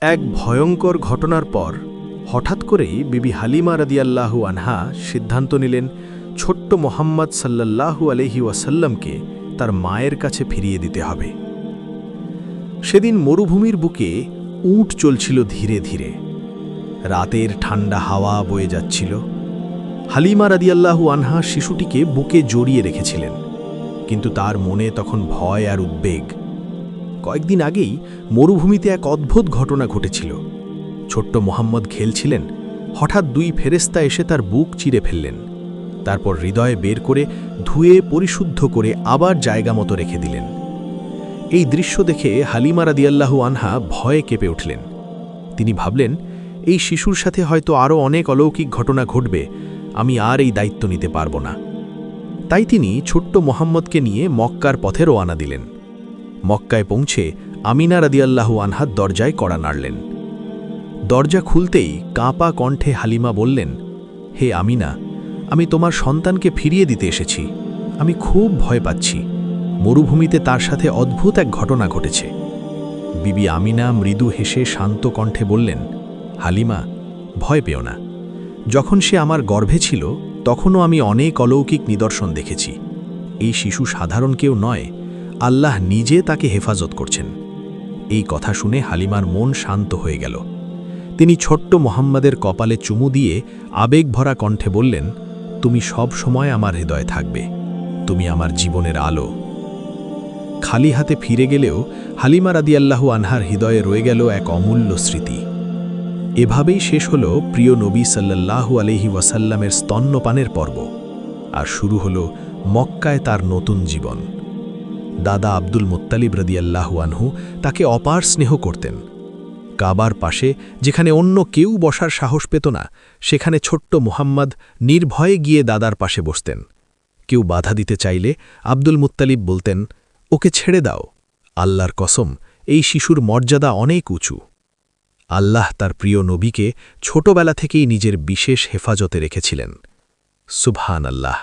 এক ভয়ঙ্কর ঘটনার পর হঠাৎ করেই বিবি হালিমা রাদিয়াল্লাহু আনহা সিদ্ধান্ত নিলেন ছোট্ট মোহাম্মদ সাল্লাল্লাহু আলাইহি ওয়াসাল্লামকে তার মায়ের কাছে ফিরিয়ে দিতে হবে। সেদিন মরুভূমির বুকে উট চলছিল ধীরে ধীরে, রাতের ঠান্ডা হাওয়া বয়ে যাচ্ছিল। হালিমা রাদিয়াল্লাহু আনহা শিশুটিকে বুকে জড়িয়ে রেখেছিলেন, কিন্তু তার মনে তখন ভয় আর উদ্বেগ। কয়েকদিন আগেই মরুভূমিতে এক অদ্ভুত ঘটনা ঘটেছিল। ছোট্ট মোহাম্মদ খেলছিলেন, হঠাৎ দুই ফেরেশতা এসে তার বুক চিরে ফেললেন, তারপর হৃদয়ে বের করে ধুয়ে পরিশুদ্ধ করে আবার জায়গা মতো রেখে দিলেন। এই দৃশ্য দেখে হালিমা রাদিয়াল্লাহু আনহা ভয়ে কেঁপে উঠলেন। তিনি ভাবলেন, এই শিশুর সাথে হয়তো আরও অনেক অলৌকিক ঘটনা ঘটবে, আমি আর এই দায়িত্ব নিতে পারব না। তাই তিনি ছোট্ট মোহাম্মদকে নিয়ে মক্কার পথে রওনা দিলেন। মক্কায় পৌঁছে আমিনা রাদিয়াল্লাহু আনহার দরজায় কড়া নাড়লেন। দরজা খুলতেই কাঁপা কণ্ঠে হালিমা বললেন, হে আমিনা, আমি তোমার সন্তানকে ফিরিয়ে দিতে এসেছি। আমি খুব ভয় পাচ্ছি। মরুভূমিতে তার সাথে অদ্ভুত এক ঘটনা ঘটেছে। বিবি আমিনা মৃদু হেসে শান্ত কণ্ঠে বললেন, হালিমা, ভয় পেও না। যখন সে আমার গর্ভে ছিল তখনও আমি অনেক অলৌকিক নিদর্শন দেখেছি। এই শিশু সাধারণ কেউ নয়, আল্লাহ নিজে তাকে হেফাজত করছেন। এই কথা শুনে হালিমার মন শান্ত হয়ে গেল। তিনি ছোট্ট মোহাম্মদের কপালে চুমু দিয়ে আবেগভরা কণ্ঠে বললেন, তুমি সব সময় আমার হৃদয়ে থাকবে, তুমি আমার জীবনের আলো। খালি হাতে ফিরে গেলেও হালিমা রাদিয়াল্লাহু আনহার হৃদয়ে রয়ে গেল এক অমূল্য স্মৃতি। এভাবেই শেষ হল প্রিয় নবী সাল্লাল্লাহু আলাইহি ওয়াসাল্লামের স্তন্যপানের পর্ব, আর শুরু হল মক্কায় তার নতুন জীবন। দাদা আব্দুল মুত্তালিব রাদিয়াল্লাহু আনহু তাকে অপার স্নেহ করতেন। কাবার পাশে যেখানে অন্য কেউ বসার সাহস পেত না, সেখানে ছোট্ট মুহাম্মদ নির্ভয়ে গিয়ে দাদার পাশে বসতেন। কেউ বাধা দিতে চাইলে আব্দুল মুত্তালিব বলতেন, ওকে ছেড়ে দাও, আল্লাহর কসম, এই শিশুর মর্যাদা অনেক উঁচু। আল্লাহ তার প্রিয় নবীকে ছোটবেলা থেকেই নিজের বিশেষ হেফাজতে রেখেছিলেন। সুবহানাল্লাহ।